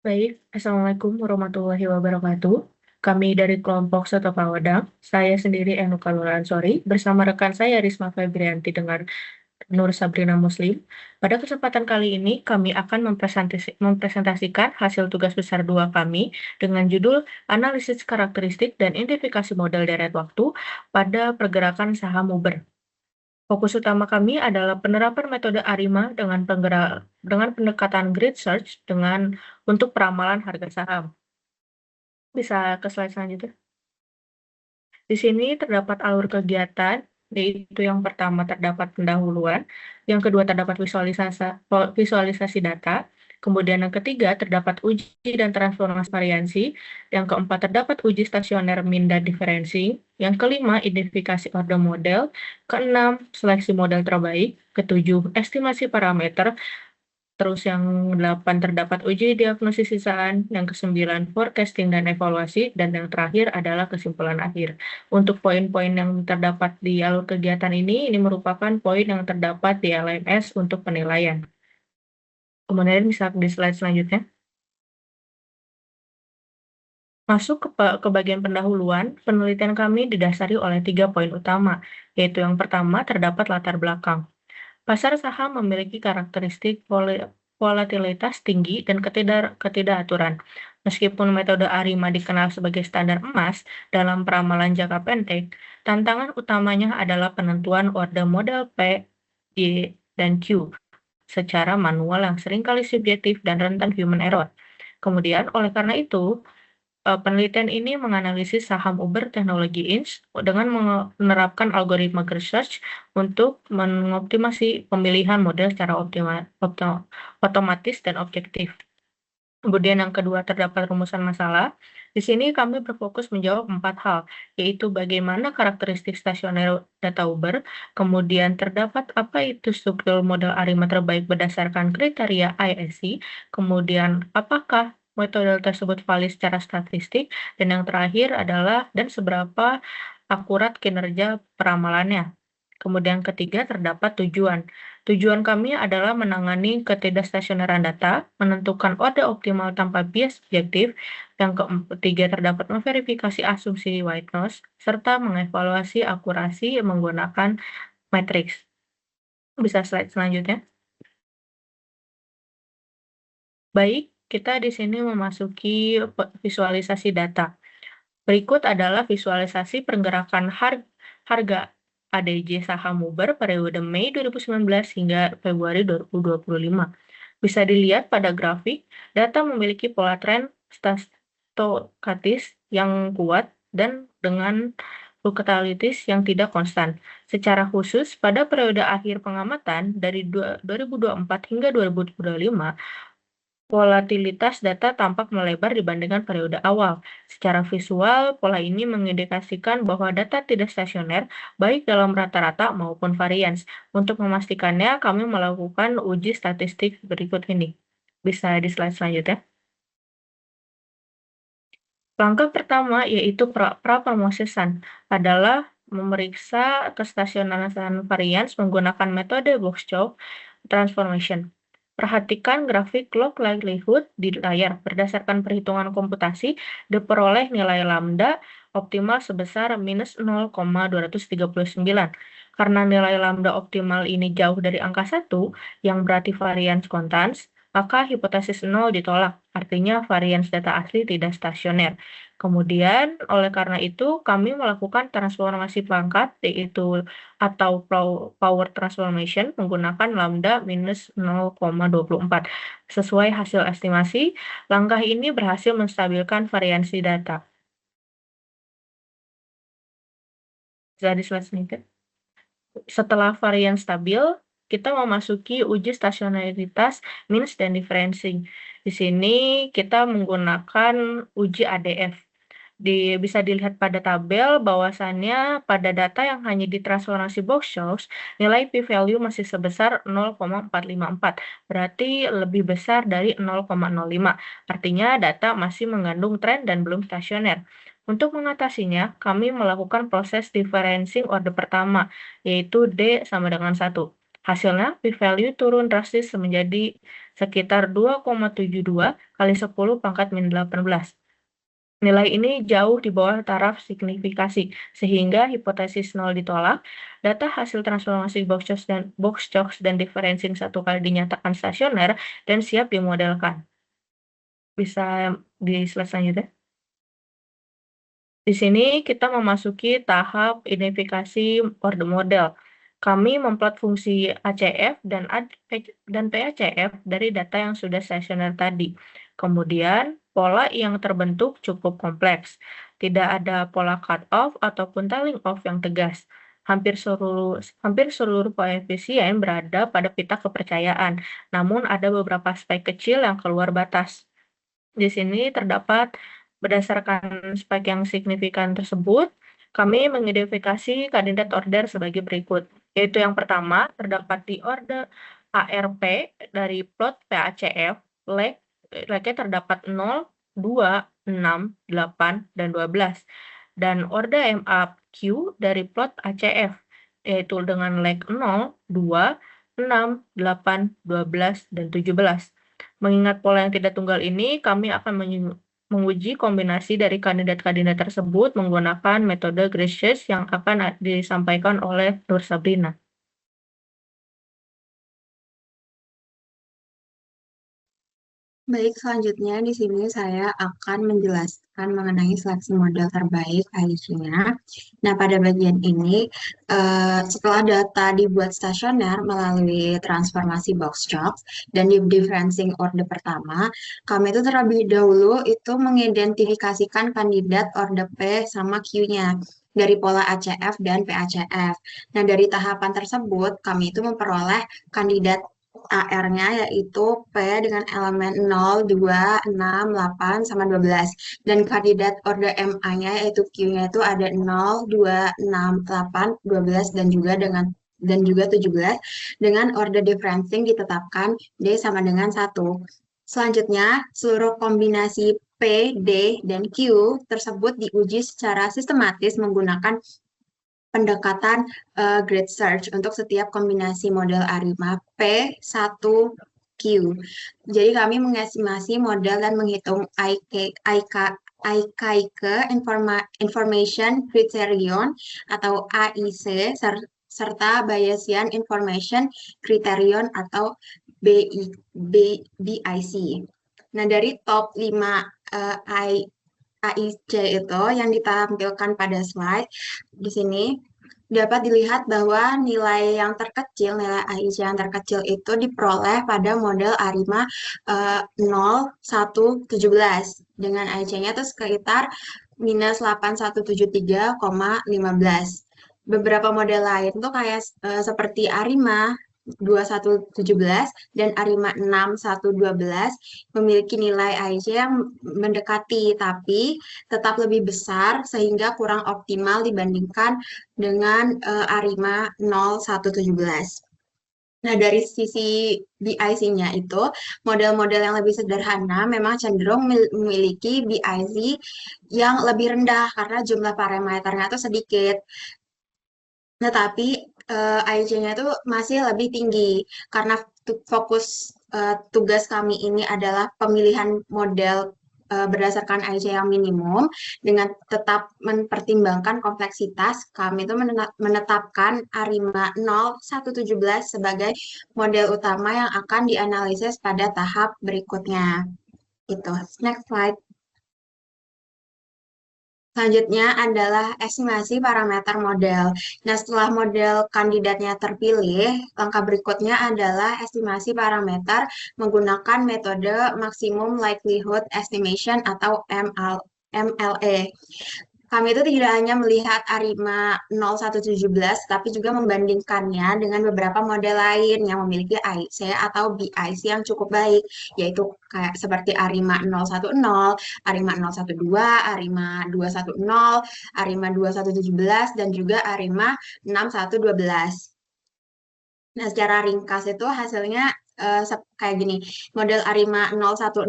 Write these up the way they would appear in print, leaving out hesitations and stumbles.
Baik, Assalamualaikum warahmatullahi wabarakatuh. Kami dari kelompok Soto Pawedang, saya sendiri Enuka Ansori, bersama rekan saya Risma Febrianti dengan Nur Sabrina Muslim. Pada kesempatan kali ini, kami akan mempresentasikan hasil tugas besar 2 kami dengan judul Analisis Karakteristik dan Identifikasi Model Deret Waktu pada Pergerakan Saham Uber. Fokus utama kami adalah penerapan metode ARIMA dengan pendekatan grid search untuk peramalan harga saham. Bisa ke slide selanjutnya. Di sini terdapat alur kegiatan, yaitu yang pertama terdapat pendahuluan, yang kedua terdapat visualisasi data, kemudian yang ketiga terdapat uji dan transformasi variansi, yang keempat terdapat uji stasioner min dan diferensi, yang kelima identifikasi order model, keenam seleksi model terbaik, ketujuh estimasi parameter, terus yang 8 terdapat uji diagnosis sisaan, yang ke-9 forecasting dan evaluasi, dan yang terakhir adalah kesimpulan akhir. Untuk poin-poin yang terdapat di alur kegiatan ini merupakan poin yang terdapat di LMS untuk penilaian. Kemudian bisa di slide selanjutnya. Masuk ke bagian pendahuluan, penelitian kami didasari oleh 3 poin utama, yaitu yang pertama terdapat latar belakang. Pasar saham memiliki karakteristik volatilitas tinggi dan ketidakaturan. Meskipun metode ARIMA dikenal sebagai standar emas dalam peramalan jangka pendek, tantangan utamanya adalah penentuan order model P, Y, dan Q secara manual yang seringkali subjektif dan rentan human error. Kemudian, oleh karena itu, penelitian ini menganalisis saham Uber Technology Inc. dengan menerapkan algoritma grid search untuk mengoptimasi pemilihan model secara otomatis dan objektif. Kemudian yang kedua terdapat rumusan masalah. Di sini kami berfokus menjawab 4 hal, yaitu bagaimana karakteristik stasioner data Uber, kemudian terdapat apa itu struktur model ARIMA terbaik berdasarkan kriteria ISC, kemudian apakah metode tersebut valid secara statistik, dan yang terakhir adalah dan seberapa akurat kinerja peramalannya. Kemudian ketiga terdapat tujuan. Tujuan kami adalah menangani ketidakstasioneran data, menentukan order optimal tanpa bias objektif, yang ketiga terdapat memverifikasi asumsi white noise, serta mengevaluasi akurasi menggunakan matriks. Bisa slide selanjutnya. Baik, kita di sini memasuki visualisasi data. Berikut adalah visualisasi pergerakan harga ADJ saham Uber periode Mei 2019 hingga Februari 2025. Bisa dilihat pada grafik, data memiliki pola tren stokastis yang kuat dan dengan volatilitas yang tidak konstan. Secara khusus, pada periode akhir pengamatan dari 2024 hingga 2025, volatilitas data tampak melebar dibandingkan periode awal. Secara visual, pola ini mengindikasikan bahwa data tidak stasioner, baik dalam rata-rata maupun varians. Untuk memastikannya, kami melakukan uji statistik berikut ini. Bisa di slide selanjutnya. Langkah pertama yaitu prapromosesan adalah memeriksa kestasionaran varians menggunakan metode box chow transformation. Perhatikan grafik log likelihood di layar. Berdasarkan perhitungan komputasi, diperoleh nilai lambda optimal sebesar minus 0,239. Karena nilai lambda optimal ini jauh dari angka 1, yang berarti varians kontans, maka hipotesis 0 ditolak, artinya varians data asli tidak stasioner. Kemudian, oleh karena itu, kami melakukan transformasi pangkat, yaitu atau power transformation menggunakan lambda minus 0,24. Sesuai hasil estimasi, langkah ini berhasil menstabilkan variansi data. Jadi selanjutnya. Setelah varian stabil, kita memasuki uji stasionaritas means dan diferensi. Di sini kita menggunakan uji ADF. Bisa dilihat pada tabel bahwasannya pada data yang hanya ditransformasi box shows, nilai p-value masih sebesar 0,454, berarti lebih besar dari 0,05. Artinya data masih mengandung tren dan belum stasioner. Untuk mengatasinya, kami melakukan proses differencing order pertama, yaitu D sama dengan 1. Hasilnya, p-value turun drastis menjadi sekitar 2,72 kali 10 pangkat min 18. Nilai ini jauh di bawah taraf signifikasi, sehingga hipotesis nol ditolak. Data hasil transformasi Box-Stokes dan differencing satu kali dinyatakan stasioner dan siap dimodelkan. Bisa di slide selanjutnya. Di sini kita memasuki tahap identifikasi order model. Kami memplot fungsi ACF dan PACF dari data yang sudah stasioner tadi. Kemudian, pola yang terbentuk cukup kompleks. Tidak ada pola cut-off ataupun tailing off yang tegas. Hampir seluruh koefisien berada pada pita kepercayaan, namun ada beberapa spike kecil yang keluar batas. Di sini terdapat berdasarkan spike yang signifikan tersebut, kami mengidentifikasi kandidat order sebagai berikut, yaitu yang pertama terdapat di order ARP dari plot PACF, leg-nya terdapat 0, 2, 6, 8, dan 12, dan order MAQ dari plot ACF, yaitu dengan leg 0, 2, 6, 8, 12, dan 17. Mengingat pola yang tidak tunggal ini, kami akan menguji kombinasi dari kandidat-kandidat tersebut menggunakan metode Gracious yang akan disampaikan oleh Nur Sabrina. Baik, selanjutnya di sini saya akan menjelaskan mengenai seleksi model terbaik IC-nya. Nah, pada bagian ini, setelah data dibuat stasioner melalui transformasi Box-Stokes dan di differencing order pertama, kami itu terlebih dahulu itu mengidentifikasikan kandidat order P sama Q-nya dari pola ACF dan PACF. Nah, dari tahapan tersebut, kami itu memperoleh kandidat AR-nya yaitu P dengan elemen 0, 2, 6, 8, sama 12. Dan kandidat order MA-nya yaitu Q-nya itu ada 0, 2, 6, 8, 12, dan juga 17. Dengan order differencing ditetapkan D sama dengan 1. Selanjutnya, seluruh kombinasi P, D, dan Q tersebut diuji secara sistematis menggunakan pendekatan grid search untuk setiap kombinasi model ARIMA P1Q. Jadi kami mengestimasi model dan menghitung IKIK Information Criterion atau AIC serta Bayesian Information Criterion atau BIC. Nah, dari top 5 AIC itu yang ditampilkan pada slide di sini dapat dilihat bahwa nilai AIC yang terkecil itu diperoleh pada model ARIMA 0, 1, 17 dengan AIC-nya itu sekitar minus 8173,15. Beberapa model lain tuh kayak seperti ARIMA 2117 dan ARIMA 6112 memiliki nilai AIC yang mendekati tapi tetap lebih besar sehingga kurang optimal dibandingkan dengan ARIMA 0117. Nah, dari sisi BIC-nya itu, model-model yang lebih sederhana memang cenderung memiliki BIC yang lebih rendah karena jumlah parameternya itu sedikit. Tetapi IC-nya itu masih lebih tinggi karena fokus tugas kami ini adalah pemilihan model berdasarkan IC yang minimum dengan tetap mempertimbangkan kompleksitas. Kami itu menetapkan ARIMA 0117 sebagai model utama yang akan dianalisis pada tahap berikutnya. Itu. Next slide. Selanjutnya adalah estimasi parameter model. Nah, setelah model kandidatnya terpilih, langkah berikutnya adalah estimasi parameter menggunakan metode Maximum Likelihood Estimation atau MLE. Kami itu tidak hanya melihat ARIMA 0117, tapi juga membandingkannya dengan beberapa model lain yang memiliki IC atau BIC yang cukup baik, yaitu kayak seperti ARIMA 010, ARIMA 012, ARIMA 210, ARIMA 2117, dan juga ARIMA 6112. Nah, secara ringkas itu hasilnya kayak gini. Model ARIMA 010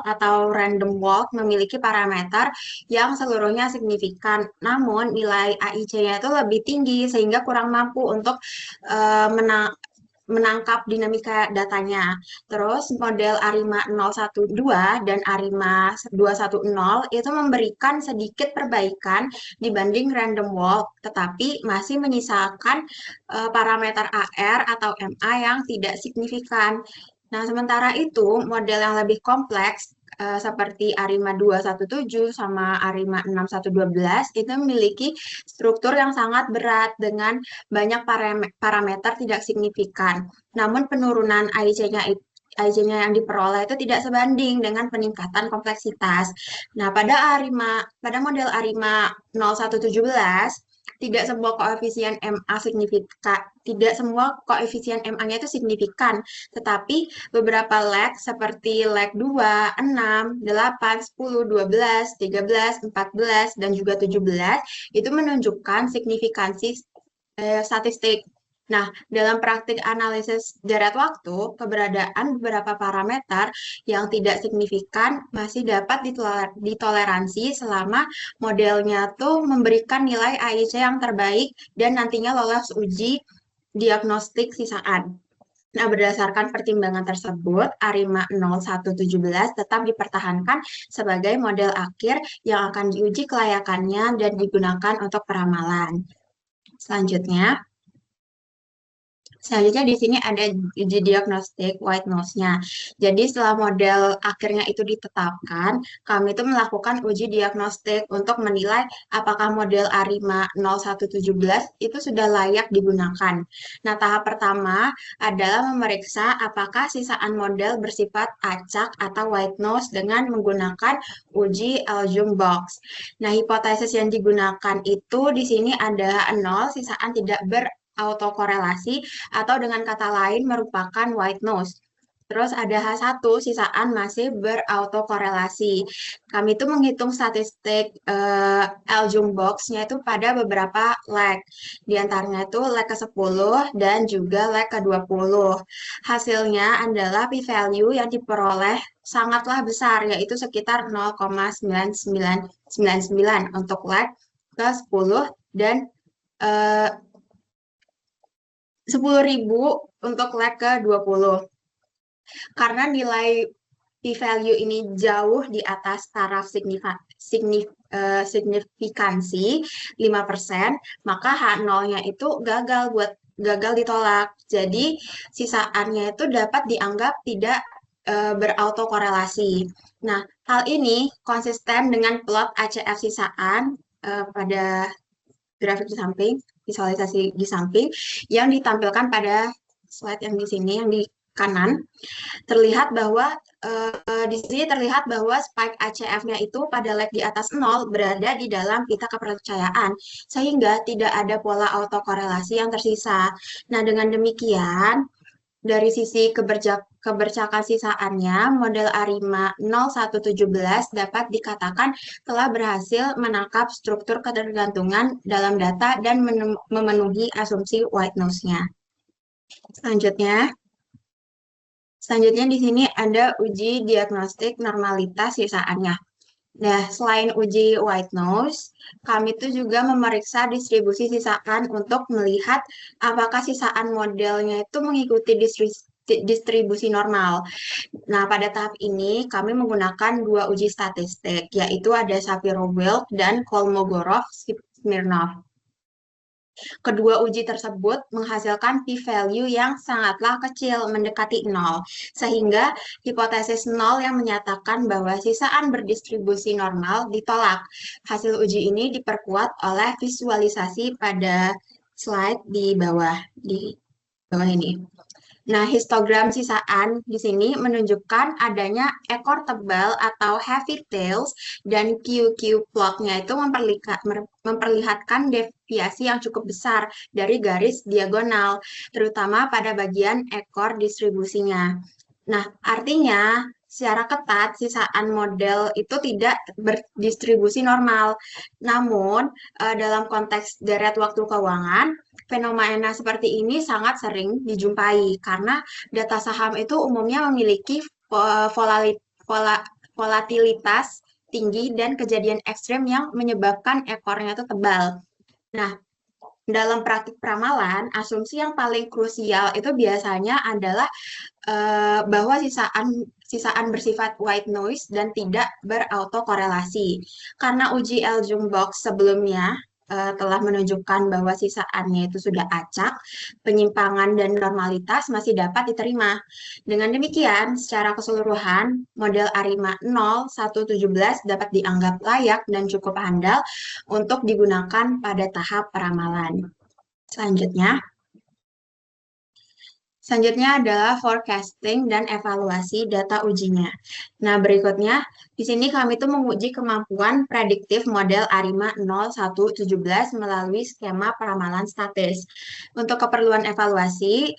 atau random walk memiliki parameter yang seluruhnya signifikan, namun nilai AIC-nya itu lebih tinggi sehingga kurang mampu untuk menangkap dinamika datanya. Terus model ARIMA 012 dan ARIMA 210 itu memberikan sedikit perbaikan dibanding random walk, tetapi masih menyisakan parameter AR atau MA yang tidak signifikan. Nah, sementara itu model yang lebih kompleks seperti ARIMA 217 sama ARIMA 6112 itu memiliki struktur yang sangat berat dengan banyak parameter tidak signifikan. Namun penurunan IC-nya yang diperoleh itu tidak sebanding dengan peningkatan kompleksitas. Nah, pada model ARIMA 0117 tidak semua koefisien MA-nya itu signifikan, tetapi beberapa leg seperti leg 2, 6, 8, 10, 12, 13, 14, dan juga 17 itu menunjukkan signifikansi statistik. Nah, dalam praktik analisis deret waktu, keberadaan beberapa parameter yang tidak signifikan masih dapat ditoleransi selama modelnya tuh memberikan nilai AIC yang terbaik dan nantinya lolos uji diagnostik sisaan. Nah, berdasarkan pertimbangan tersebut, ARIMA 0117 tetap dipertahankan sebagai model akhir yang akan diuji kelayakannya dan digunakan untuk peramalan. Selanjutnya di sini ada uji diagnostik white nose-nya. Jadi setelah model akhirnya itu ditetapkan, kami itu melakukan uji diagnostik untuk menilai apakah model ARIMA 0117 itu sudah layak digunakan. Nah, tahap pertama adalah memeriksa apakah sisaan model bersifat acak atau white nose dengan menggunakan uji Aljum box. Nah, hipotesis yang digunakan itu di sini ada 0, sisaan tidak autokorelasi atau dengan kata lain merupakan white nose. Terus ada H1, sisaan masih berautokorelasi. Kami itu menghitung statistik Aljum box-nya itu pada beberapa leg. Di antaranya itu leg ke-10 dan juga leg ke-20. Hasilnya adalah p-value yang diperoleh sangatlah besar, yaitu sekitar 0,9999 untuk leg ke-10 dan 10.000 untuk leg ke-20. Karena nilai p-value ini jauh di atas taraf signifikansi 5%, maka H0-nya itu gagal ditolak. Jadi sisaannya itu dapat dianggap tidak berautokorelasi. Nah, hal ini konsisten dengan plot ACF sisaan pada grafik di samping, visualisasi di samping, yang ditampilkan pada slide yang di sini, yang di kanan, terlihat bahwa di sini terlihat bahwa spike ACF-nya itu pada leg di atas 0 berada di dalam pita kepercayaan, sehingga tidak ada pola autokorelasi yang tersisa. Nah, dengan demikian, dari sisi kebercakan sisaannya, model ARIMA 0117 dapat dikatakan telah berhasil menangkap struktur ketergantungan dalam data dan memenuhi asumsi white nose-nya. Selanjutnya di sini ada uji diagnostik normalitas sisaannya. Nah, selain uji white nose, kami itu juga memeriksa distribusi sisaan untuk melihat apakah sisaan modelnya itu mengikuti distribusi normal. Nah, pada tahap ini kami menggunakan dua uji statistik, yaitu ada Shapiro-Wilk dan Kolmogorov-Smirnov. Kedua uji tersebut menghasilkan p-value yang sangatlah kecil, mendekati 0, sehingga hipotesis 0 yang menyatakan bahwa sisaan berdistribusi normal ditolak. Hasil uji ini diperkuat oleh visualisasi pada slide di bawah ini. Nah, histogram sisaan di sini menunjukkan adanya ekor tebal atau heavy tails, dan QQ plotnya itu memperlihatkan deviasi yang cukup besar dari garis diagonal, terutama pada bagian ekor distribusinya. Nah, artinya secara ketat sisaan model itu tidak berdistribusi normal. Namun, dalam konteks deret waktu keuangan, fenomena seperti ini sangat sering dijumpai karena data saham itu umumnya memiliki volatilitas tinggi dan kejadian ekstrem yang menyebabkan ekornya itu tebal. Nah, dalam praktik peramalan, asumsi yang paling krusial itu biasanya adalah bahwa sisaan bersifat white noise dan tidak berautokorelasi. Karena uji L-Jung-Box sebelumnya telah menunjukkan bahwa sisaannya itu sudah acak, penyimpangan dan normalitas masih dapat diterima. Dengan demikian, secara keseluruhan, model ARIMA 0, 1, 17 dapat dianggap layak dan cukup handal untuk digunakan pada tahap peramalan. Selanjutnya, Selanjutnya adalah forecasting dan evaluasi data ujinya. Nah, berikutnya, di sini kami tuh menguji kemampuan prediktif model ARIMA 0117 melalui skema peramalan statis. Untuk keperluan evaluasi,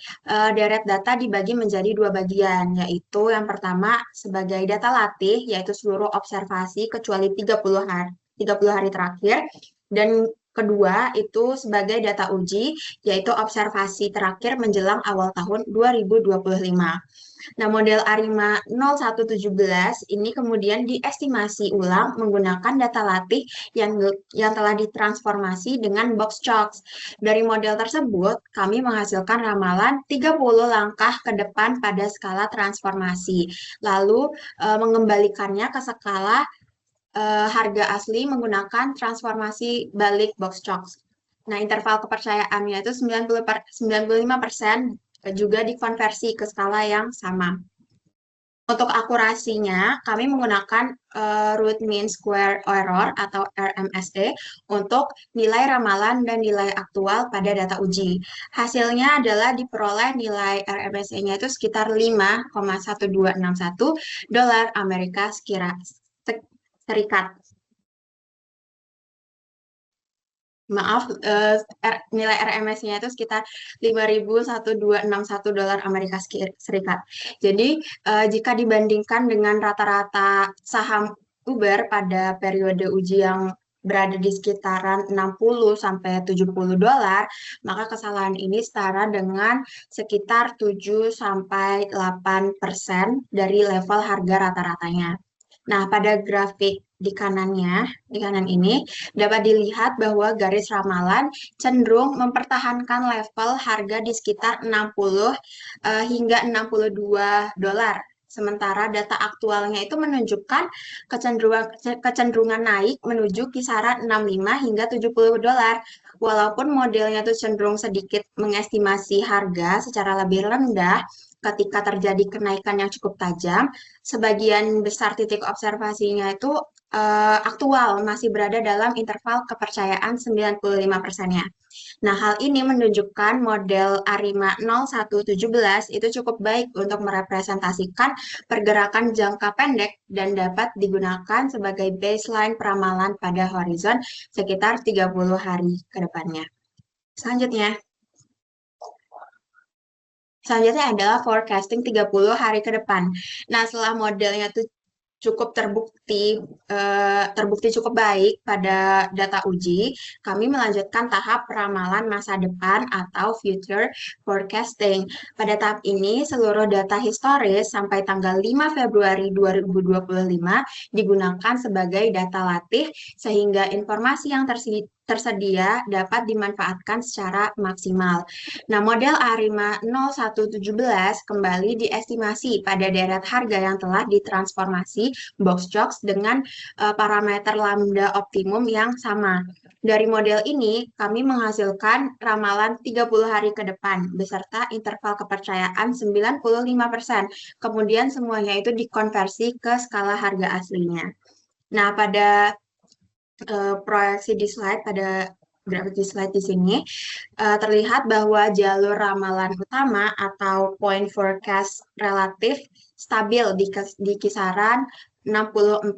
deret data dibagi menjadi dua bagian, yaitu yang pertama sebagai data latih, yaitu seluruh observasi kecuali 30 hari terakhir, dan kedua itu sebagai data uji, yaitu observasi terakhir menjelang awal tahun 2025. Nah, model ARIMA 0117 ini kemudian diestimasi ulang menggunakan data latih yang telah ditransformasi dengan box chocks. Dari model tersebut, kami menghasilkan ramalan 30 langkah ke depan pada skala transformasi. Lalu mengembalikannya ke skala harga asli menggunakan transformasi balik box chocks. Nah, interval kepercayaannya itu 95% juga dikonversi ke skala yang sama. Untuk akurasinya, kami menggunakan root mean square error atau RMSE untuk nilai ramalan dan nilai aktual pada data uji. Hasilnya adalah diperoleh nilai RMSE-nya itu sekitar 5,1261 dolar Amerika Serikat. Maaf, nilai RMS-nya itu sekitar 5.1261 dolar Amerika Serikat. Jadi, jika dibandingkan dengan rata-rata saham Uber pada periode uji yang berada di sekitaran 60 sampai 70 dolar, maka kesalahan ini setara dengan sekitar 7 sampai 8% dari level harga rata-ratanya. Nah, pada grafik di kanan ini dapat dilihat bahwa garis ramalan cenderung mempertahankan level harga di sekitar 60 hingga 62 dolar. Sementara data aktualnya itu menunjukkan kecenderungan naik menuju kisaran 65 hingga 70 dolar. Walaupun modelnya itu cenderung sedikit mengestimasi harga secara lebih rendah, ketika terjadi kenaikan yang cukup tajam, sebagian besar titik observasinya itu aktual, masih berada dalam interval kepercayaan 95%-nya. Nah, hal ini menunjukkan model ARIMA 0117 itu cukup baik untuk merepresentasikan pergerakan jangka pendek dan dapat digunakan sebagai baseline peramalan pada horizon sekitar 30 hari ke depannya. Selanjutnya adalah forecasting 30 hari ke depan. Nah, setelah modelnya itu cukup terbukti cukup baik pada data uji, kami melanjutkan tahap peramalan masa depan atau future forecasting. Pada tahap ini, seluruh data historis sampai tanggal 5 Februari 2025 digunakan sebagai data latih sehingga informasi yang tersedia dapat dimanfaatkan secara maksimal. Nah, model ARIMA 0117 kembali diestimasi pada deret harga yang telah ditransformasi box chocks dengan parameter lambda optimum yang sama. Dari model ini, kami menghasilkan ramalan 30 hari ke depan beserta interval kepercayaan 95%. Kemudian semuanya itu dikonversi ke skala harga aslinya. Nah, pada proyeksi di slide, pada grafik di slide di sini, terlihat bahwa jalur ramalan utama atau point forecast relatif stabil di kisaran 64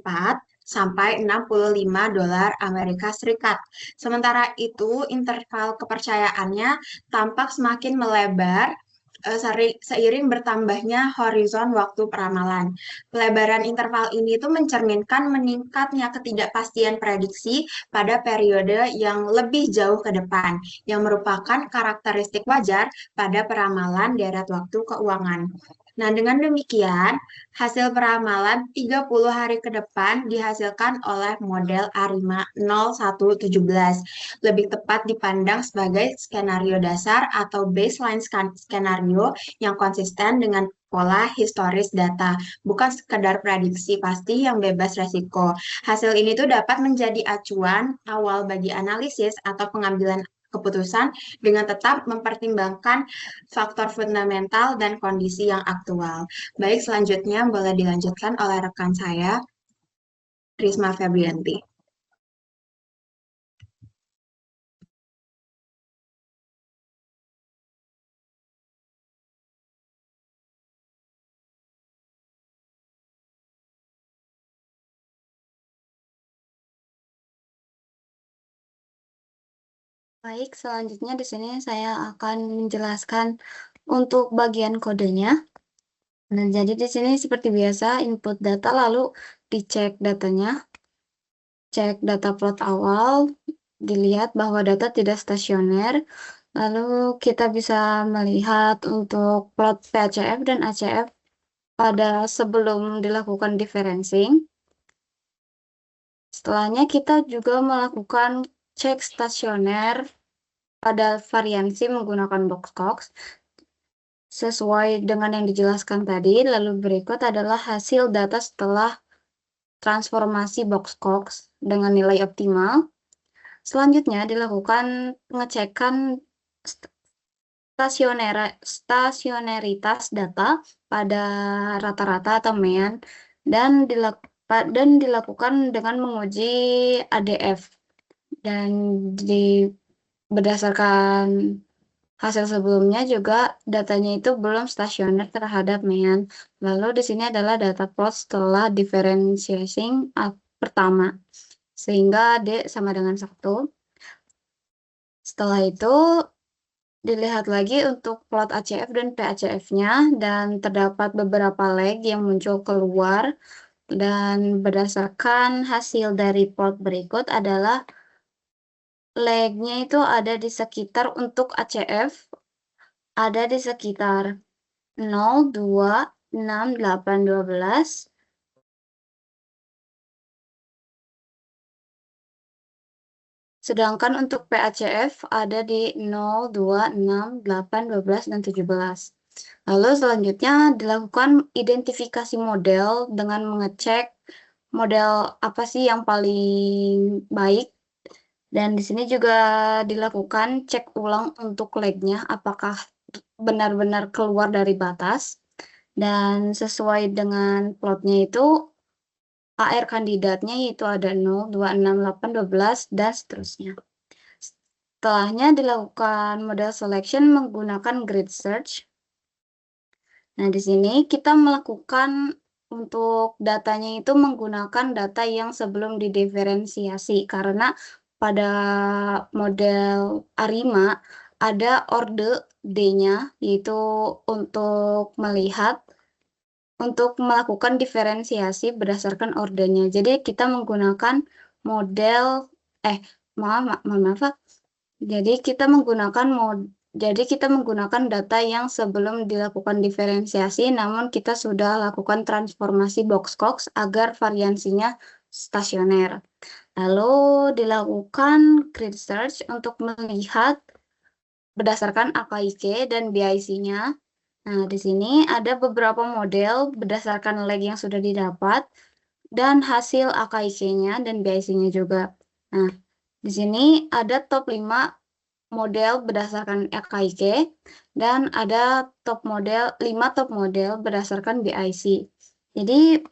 sampai 65 dolar Amerika Serikat. Sementara itu, interval kepercayaannya tampak semakin melebar seiring bertambahnya horizon waktu peramalan. Pelebaran interval ini itu mencerminkan meningkatnya ketidakpastian prediksi pada periode yang lebih jauh ke depan, yang merupakan karakteristik wajar pada peramalan deret waktu keuangan. Nah, dengan demikian, hasil peramalan 30 hari ke depan dihasilkan oleh model ARIMA 0117. Lebih tepat dipandang sebagai skenario dasar atau baseline skenario yang konsisten dengan pola historis data, bukan sekedar prediksi pasti yang bebas resiko. Hasil ini tuh dapat menjadi acuan awal bagi analisis atau pengambilan keputusan dengan tetap mempertimbangkan faktor fundamental dan kondisi yang aktual. Baik, selanjutnya boleh dilanjutkan oleh rekan saya, Risma Febrianti. Baik, selanjutnya di sini saya akan menjelaskan untuk bagian kodenya. Nah, jadi di sini seperti biasa input data lalu dicek datanya, cek data plot awal, dilihat bahwa data tidak stasioner. Lalu kita bisa melihat untuk plot PACF dan ACF pada sebelum dilakukan differencing. Setelahnya kita juga melakukan cek stasioner pada variansi menggunakan boxcox sesuai dengan yang dijelaskan tadi. Lalu berikut adalah hasil data setelah transformasi boxcox dengan nilai optimal. Selanjutnya dilakukan pengecekan stasioneritas data pada rata-rata atau mean dan dilakukan dengan menguji ADF dan berdasarkan hasil sebelumnya juga datanya itu belum stasioner terhadap mean. Lalu di sini adalah data plot setelah differentiating pertama sehingga D sama dengan 1. Setelah itu dilihat lagi untuk plot ACF dan PACF-nya dan terdapat beberapa lag yang muncul keluar dan berdasarkan hasil dari plot berikut adalah lag-nya itu ada di sekitar untuk ACF ada di sekitar 0, 2, 6, 8, 12. Sedangkan untuk PACF ada di 0, 2, 6, 8, 12, dan 17. Lalu selanjutnya dilakukan identifikasi model dengan mengecek model apa sih yang paling baik. Dan di sini juga dilakukan cek ulang untuk lag-nya apakah benar-benar keluar dari batas. Dan sesuai dengan plotnya itu AR kandidatnya yaitu ada 0, 2, 6, 8, 12, dan seterusnya. Setelahnya dilakukan model selection menggunakan grid search. Nah, di sini kita melakukan untuk datanya itu menggunakan data yang sebelum didiferensiasi karena pada model ARIMA ada orde D-nya yaitu untuk melakukan diferensiasi berdasarkan ordernya. Jadi kita menggunakan model maaf. Jadi kita menggunakan data yang sebelum dilakukan diferensiasi, namun kita sudah lakukan transformasi boxcox agar variansinya stasioner. Lalu dilakukan grid search untuk melihat berdasarkan AKIK dan BIC-nya. Nah, di sini ada beberapa model berdasarkan lag yang sudah didapat dan hasil AKIK-nya dan BIC-nya juga. Nah, di sini ada top 5 model berdasarkan AKIK dan ada 5 top model berdasarkan BIC. Jadi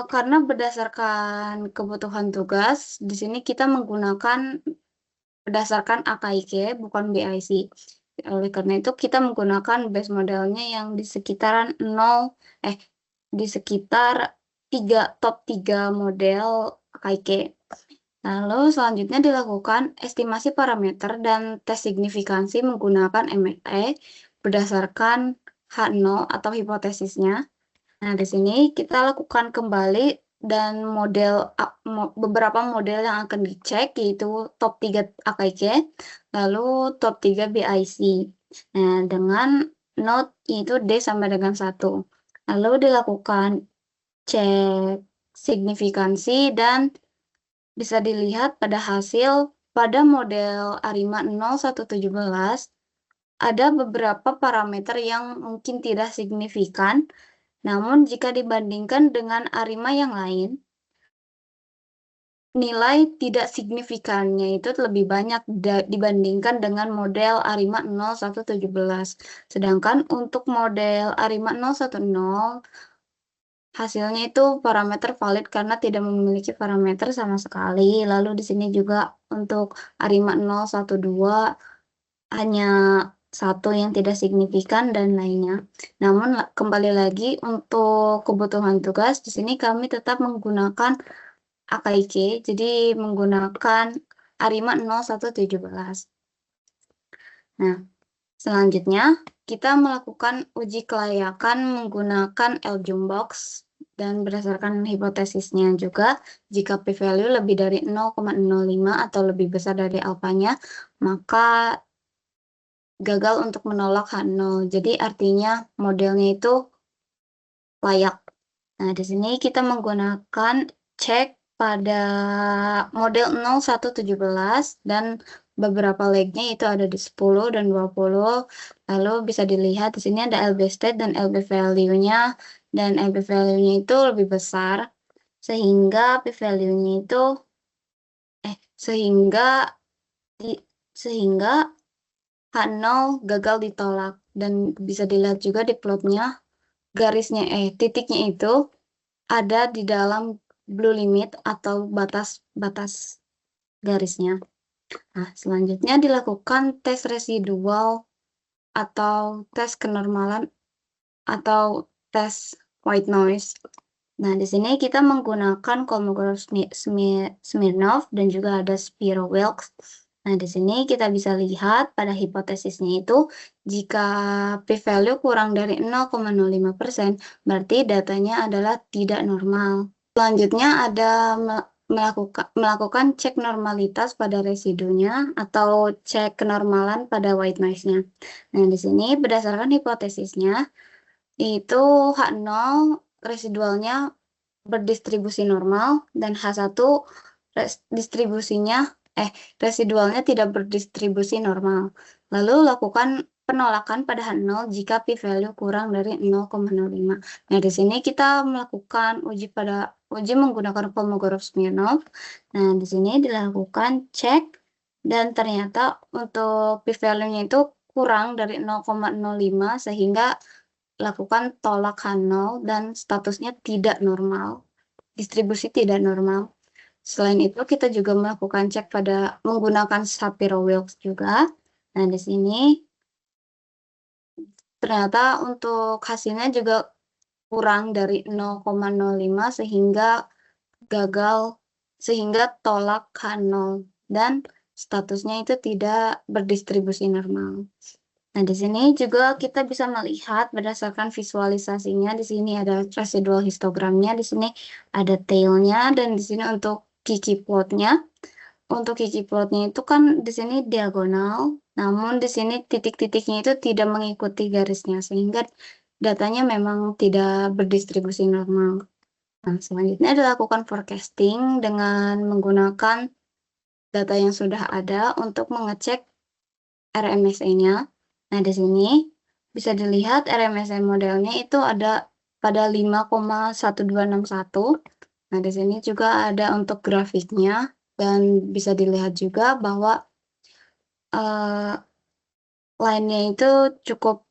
karena berdasarkan kebutuhan tugas, di sini kita menggunakan berdasarkan AKIK bukan BIC. Oleh karena itu kita menggunakan base modelnya yang di sekitaran 0 di sekitar top 3 model AKIK. Lalu selanjutnya dilakukan estimasi parameter dan tes signifikansi menggunakan MLE berdasarkan H0 atau hipotesisnya. Nah, di sini kita lakukan kembali dan beberapa model yang akan dicek yaitu top 3 AKIK, lalu top 3 BIC. Nah, dengan node yaitu D sama dengan 1. Lalu dilakukan cek signifikansi dan bisa dilihat pada hasil pada model ARIMA 0117 ada beberapa parameter yang mungkin tidak signifikan, namun jika dibandingkan dengan ARIMA yang lain, nilai tidak signifikannya itu lebih banyak dibandingkan dengan model ARIMA 0117. Sedangkan untuk model ARIMA 010, hasilnya itu parameter valid karena tidak memiliki parameter sama sekali. Lalu di sini juga untuk ARIMA 012 hanya satu yang tidak signifikan dan lainnya. Namun kembali lagi untuk kebutuhan tugas di sini kami tetap menggunakan AKIC, jadi menggunakan ARIMA 0117. Nah, selanjutnya kita melakukan uji kelayakan menggunakan LJUMBOX dan berdasarkan hipotesisnya juga, jika p-value lebih dari 0,05 atau lebih besar dari alfanya, maka gagal untuk menolak H0. Jadi artinya modelnya itu layak. Nah, di sini kita menggunakan cek pada model 0117 dan beberapa legnya itu ada di 10 dan 20. Lalu bisa dilihat di sini ada LB state dan LB value-nya, dan LB value-nya itu lebih besar sehingga p-value-nya itu sehingga H0 gagal ditolak, dan bisa dilihat juga di plotnya garisnya titiknya itu ada di dalam blue limit atau batas garisnya. Nah, selanjutnya dilakukan tes residual atau tes kenormalan atau tes white noise. Nah, di sini kita menggunakan Kolmogorov-Smirnov dan juga ada Spiro-Wilks. Nah, di sini kita bisa lihat pada hipotesisnya itu, jika p-value kurang dari 0,05%, berarti datanya adalah tidak normal. Selanjutnya ada melakukan cek normalitas pada residunya atau cek kenormalan pada white noise-nya. Nah, di sini berdasarkan hipotesisnya, itu H0 residualnya berdistribusi normal dan H1 residualnya tidak berdistribusi normal. Lalu lakukan penolakan pada H0 jika p-value kurang dari 0,05. Nah, di sini kita melakukan uji menggunakan Kolmogorov-Smirnov. Nah, di sini dilakukan cek dan ternyata untuk p-value-nya itu kurang dari 0,05 sehingga lakukan tolak H0 dan statusnya tidak normal, distribusi tidak normal. Selain itu, kita juga melakukan cek pada menggunakan Shapiro-Wilks juga. Nah, di sini ternyata untuk hasilnya juga kurang dari 0,05 sehingga tolak H0 dan statusnya itu tidak berdistribusi normal. Nah, di sini juga kita bisa melihat berdasarkan visualisasinya. Di sini ada residual histogramnya, di sini ada tailnya, dan di sini untuk Kiki plotnya. Untuk Kiki plotnya itu kan di sini diagonal, namun di sini titik-titiknya itu tidak mengikuti garisnya, sehingga datanya memang tidak berdistribusi normal. Nah, selanjutnya dilakukan forecasting dengan menggunakan data yang sudah ada untuk mengecek RMSE-nya. Nah, di sini bisa dilihat RMSE modelnya itu ada pada 5,1261. Nah, di sini juga ada untuk grafiknya, dan bisa dilihat juga bahwa line-nya itu cukup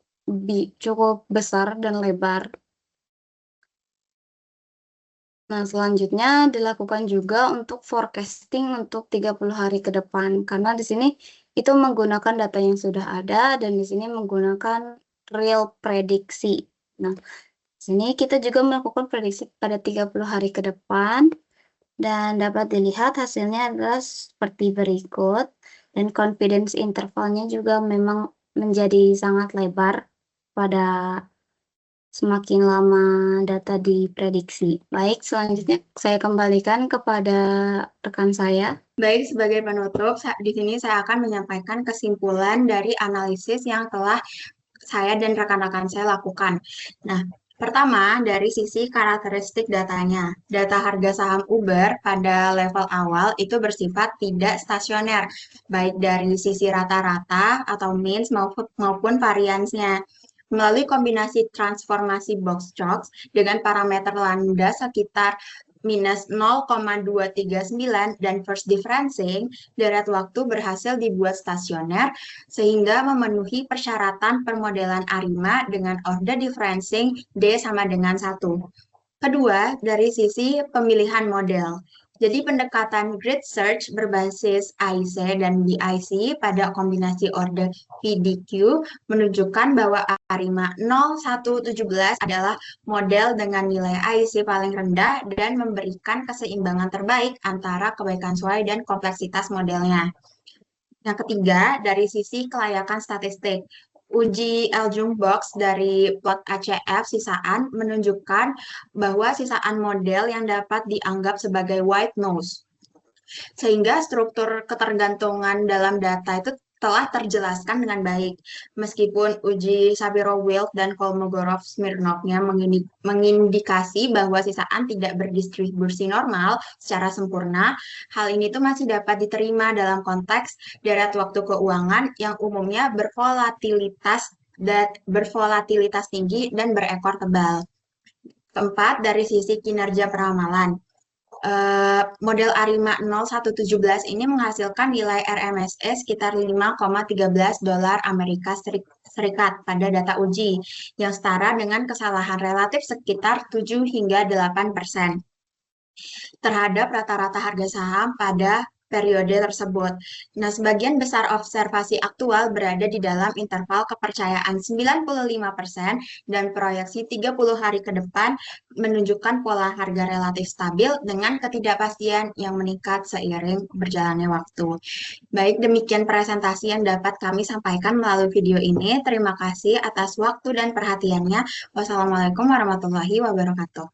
besar dan lebar. Nah, selanjutnya dilakukan juga untuk forecasting untuk 30 hari ke depan, karena di sini itu menggunakan data yang sudah ada dan di sini menggunakan real prediksi. Nah, di sini kita juga melakukan prediksi pada 30 hari ke depan dan dapat dilihat hasilnya adalah seperti berikut, dan confidence intervalnya juga memang menjadi sangat lebar pada semakin lama data diprediksi. Baik, selanjutnya saya kembalikan kepada rekan saya. Baik, sebagai penutup, di sini saya akan menyampaikan kesimpulan dari analisis yang telah saya dan rekan-rekan saya lakukan. Nah, pertama, dari sisi karakteristik datanya. Data harga saham Uber pada level awal itu bersifat tidak stasioner, baik dari sisi rata-rata atau means maupun variansnya. Melalui kombinasi transformasi box shocks dengan parameter lambda sekitar minus 0,239 dan first differencing, deret waktu berhasil dibuat stasioner sehingga memenuhi persyaratan permodelan ARIMA dengan order differencing D sama dengan 1. Kedua, dari sisi pemilihan model. Jadi pendekatan grid search berbasis AIC dan BIC pada kombinasi order PDQ menunjukkan bahwa ARIMA 0117 adalah model dengan nilai AIC paling rendah dan memberikan keseimbangan terbaik antara kebaikan sesuai dan kompleksitas modelnya. Yang ketiga, dari sisi kelayakan statistik. Uji Eljung Box dari plot ACF sisaan menunjukkan bahwa sisaan model yang dapat dianggap sebagai white noise. Sehingga struktur ketergantungan dalam data itu telah terjelaskan dengan baik. Meskipun uji Shapiro-Wilk dan Kolmogorov-Smirnovnya mengindikasi bahwa sisaan tidak berdistribusi normal secara sempurna, hal ini tuh masih dapat diterima dalam konteks deret waktu keuangan yang umumnya bervolatilitas tinggi dan berekor tebal. Keempat, dari sisi kinerja peramalan. Model ARIMA 0117 ini menghasilkan nilai RMSE sekitar 5,13 dolar Amerika Serikat pada data uji, yang setara dengan kesalahan relatif sekitar 7 hingga 8% terhadap rata-rata harga saham pada periode tersebut. Nah, sebagian besar observasi aktual berada di dalam interval kepercayaan 95% dan proyeksi 30 hari ke depan menunjukkan pola harga relatif stabil dengan ketidakpastian yang meningkat seiring berjalannya waktu. Baik, demikian presentasi yang dapat kami sampaikan melalui video ini. Terima kasih atas waktu dan perhatiannya. Wassalamualaikum warahmatullahi wabarakatuh.